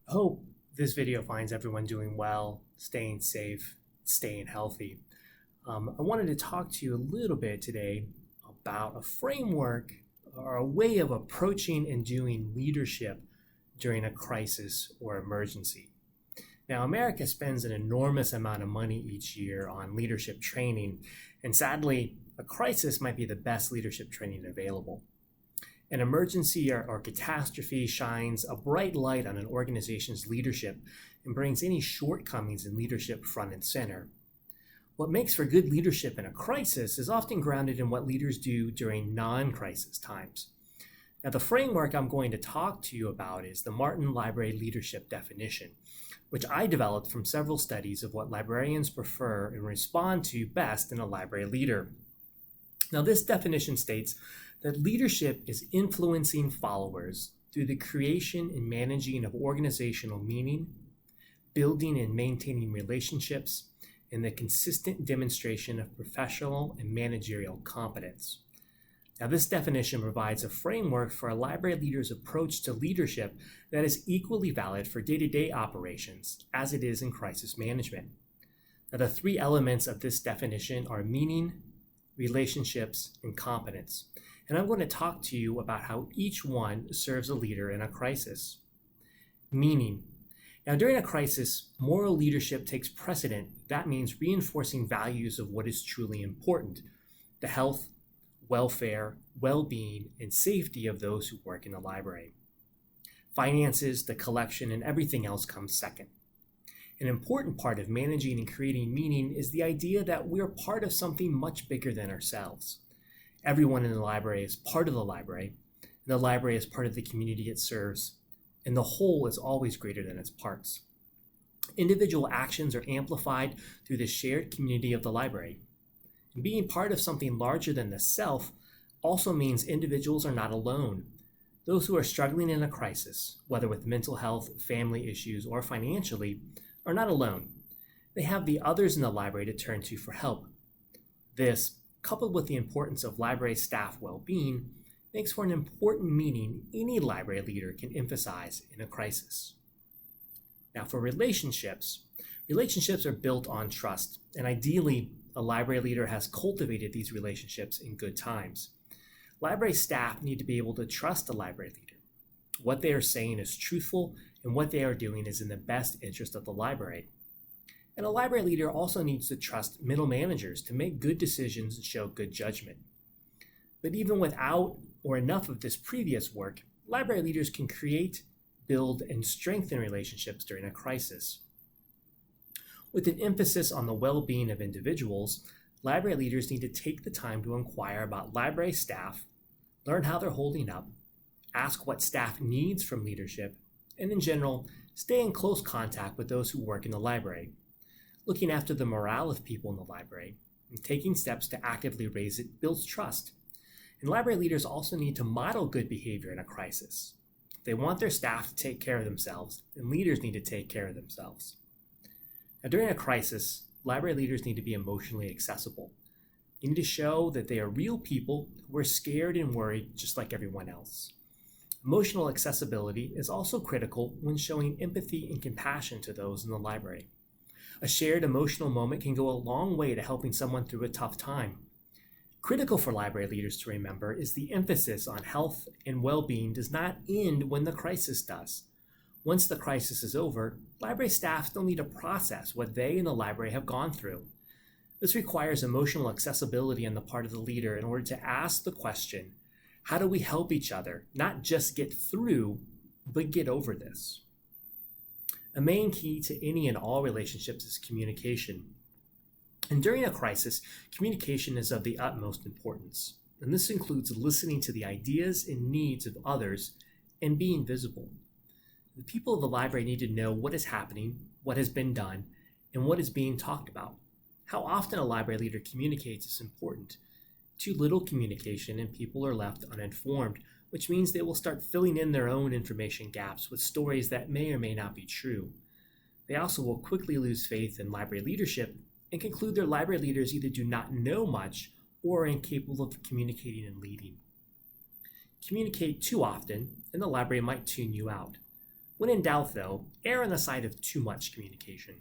Hope this video finds everyone doing well, staying safe, staying healthy. I wanted to talk to you a little bit today about a framework or a way of approaching and doing leadership during a crisis or emergency. Now, America spends an enormous amount of money each year on leadership training, and sadly, a crisis might be the best leadership training available. An emergency or catastrophe shines a bright light on an organization's leadership and brings any shortcomings in leadership front and center. What makes for good leadership in a crisis is often grounded in what leaders do during non-crisis times. Now, the framework I'm going to talk to you about is the Martin Library Leadership Definition, which I developed from several studies of what librarians prefer and respond to best in a library leader. Now, this definition states that leadership is influencing followers through the creation and managing of organizational meaning, building and maintaining relationships, and the consistent demonstration of professional and managerial competence. Now, this definition provides a framework for a library leader's approach to leadership that is equally valid for day-to-day operations as it is in crisis management. Now, the three elements of this definition are meaning, relationships, and competence. And I'm going to talk to you about how each one serves a leader in a crisis. Meaning. Now, during a crisis, moral leadership takes precedent. That means reinforcing values of what is truly important: the health, welfare, well-being, and safety of those who work in the library. Finances, the collection, and everything else comes second. An important part of managing and creating meaning is the idea that we're part of something much bigger than ourselves. Everyone in the library is part of the library, and the library is part of the community it serves, and the whole is always greater than its parts. Individual actions are amplified through the shared community of the library. And being part of something larger than the self also means individuals are not alone. Those who are struggling in a crisis, whether with mental health, family issues, or financially, are not alone. They have the others in the library to turn to for help. This, coupled with the importance of library staff well-being, makes for an important meaning any library leader can emphasize in a crisis. Now, for relationships are built on trust, and ideally, a library leader has cultivated these relationships in good times. Library staff need to be able to trust the library leader. What they are saying is truthful, and what they are doing is in the best interest of the library. And a library leader also needs to trust middle managers to make good decisions and show good judgment. But even without or enough of this previous work, library leaders can create, build, and strengthen relationships during a crisis. With an emphasis on the well-being of individuals, library leaders need to take the time to inquire about library staff, learn how they're holding up, ask what staff needs from leadership, and in general, stay in close contact with those who work in the library. Looking after the morale of people in the library and taking steps to actively raise it builds trust. And library leaders also need to model good behavior in a crisis. They want their staff to take care of themselves, and leaders need to take care of themselves. Now, during a crisis, library leaders need to be emotionally accessible. They need to show that they are real people who are scared and worried just like everyone else. Emotional accessibility is also critical when showing empathy and compassion to those in the library. A shared emotional moment can go a long way to helping someone through a tough time. Critical for library leaders to remember is the emphasis on health and well-being does not end when the crisis does. Once the crisis is over, library staff still need to process what they and the library have gone through. This requires emotional accessibility on the part of the leader in order to ask the question, how do we help each other, not just get through, but get over this? A main key to any and all relationships is communication. And during a crisis, communication is of the utmost importance. And this includes listening to the ideas and needs of others and being visible. The people of the library need to know what is happening, what has been done, and what is being talked about. How often a library leader communicates is important. Too little communication and people are left uninformed, which means they will start filling in their own information gaps with stories that may or may not be true. They also will quickly lose faith in library leadership and conclude their library leaders either do not know much or are incapable of communicating and leading. Communicate too often, and the library might tune you out. When in doubt, though, err on the side of too much communication.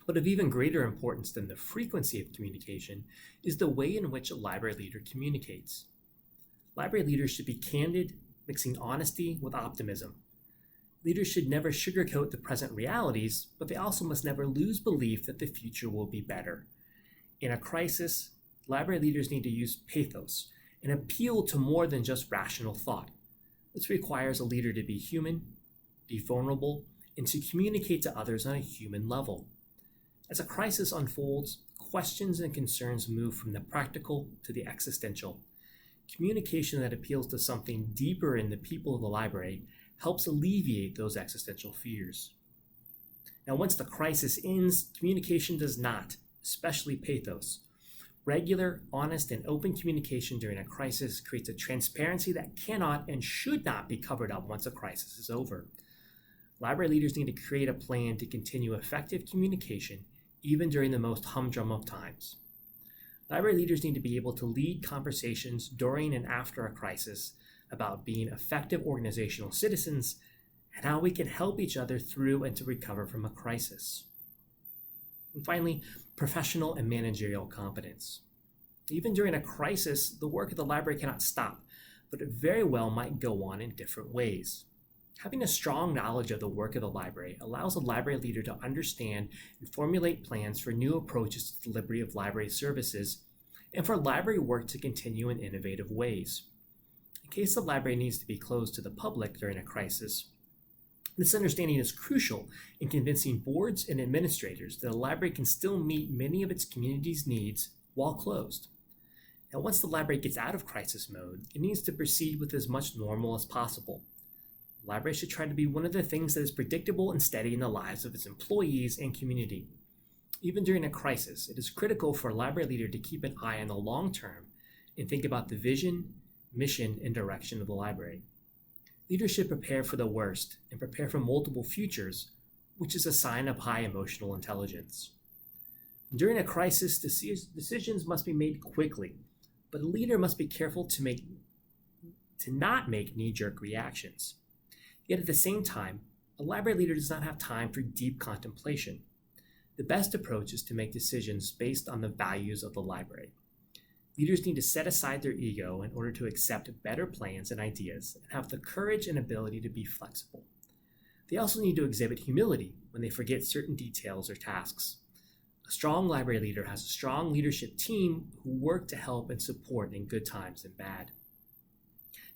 But of even greater importance than the frequency of communication is the way in which a library leader communicates. Library leaders should be candid, mixing honesty with optimism. Leaders should never sugarcoat the present realities, but they also must never lose belief that the future will be better. In a crisis, library leaders need to use pathos and appeal to more than just rational thought. This requires a leader to be human, be vulnerable, and to communicate to others on a human level. As a crisis unfolds, questions and concerns move from the practical to the existential. Communication that appeals to something deeper in the people of the library helps alleviate those existential fears. Now, once the crisis ends, communication does not, especially pathos. Regular, honest, and open communication during a crisis creates a transparency that cannot and should not be covered up once a crisis is over. Library leaders need to create a plan to continue effective communication even during the most humdrum of times. Library leaders need to be able to lead conversations during and after a crisis about being effective organizational citizens and how we can help each other through and to recover from a crisis. And finally, professional and managerial competence. Even during a crisis, the work of the library cannot stop, but it very well might go on in different ways. Having a strong knowledge of the work of the library allows a library leader to understand and formulate plans for new approaches to the delivery of library services and for library work to continue in innovative ways. In case the library needs to be closed to the public during a crisis, this understanding is crucial in convincing boards and administrators that the library can still meet many of its community's needs while closed. Now, once the library gets out of crisis mode, it needs to proceed with as much normal as possible. The library should try to be one of the things that is predictable and steady in the lives of its employees and community. Even during a crisis, it is critical for a library leader to keep an eye on the long term and think about the vision, mission, and direction of the library. Leaders should prepare for the worst and prepare for multiple futures, which is a sign of high emotional intelligence. During a crisis, decisions must be made quickly, but a leader must be careful to not make knee-jerk reactions. Yet at the same time, a library leader does not have time for deep contemplation. The best approach is to make decisions based on the values of the library. Leaders need to set aside their ego in order to accept better plans and ideas and have the courage and ability to be flexible. They also need to exhibit humility when they forget certain details or tasks. A strong library leader has a strong leadership team who work to help and support in good times and bad.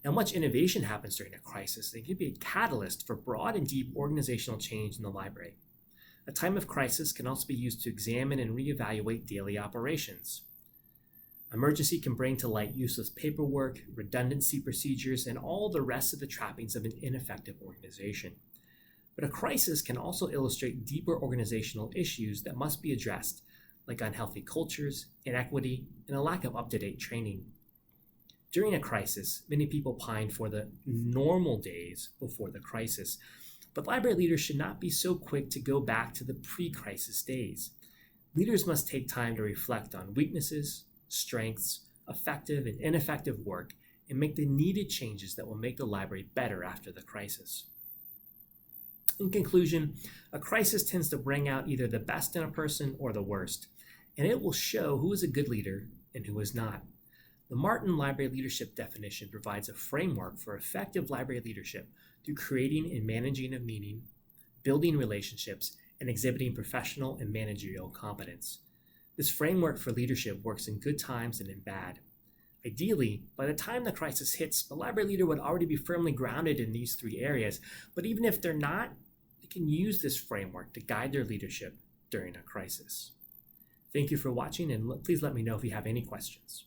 Now, much innovation happens during a crisis and can be a catalyst for broad and deep organizational change in the library. A time of crisis can also be used to examine and reevaluate daily operations. Emergency can bring to light useless paperwork, redundancy procedures, and all the rest of the trappings of an ineffective organization. But a crisis can also illustrate deeper organizational issues that must be addressed, like unhealthy cultures, inequity, and a lack of up-to-date training. During a crisis, many people pine for the normal days before the crisis, but library leaders should not be so quick to go back to the pre-crisis days. Leaders must take time to reflect on weaknesses, strengths, effective and ineffective work, and make the needed changes that will make the library better after the crisis. In conclusion, a crisis tends to bring out either the best in a person or the worst, and it will show who is a good leader and who is not. The Martin Library Leadership Definition provides a framework for effective library leadership through creating and managing a meaning, building relationships, and exhibiting professional and managerial competence. This framework for leadership works in good times and in bad. Ideally, by the time the crisis hits, the library leader would already be firmly grounded in these three areas, but even if they're not, they can use this framework to guide their leadership during a crisis. Thank you for watching, and please let me know if you have any questions.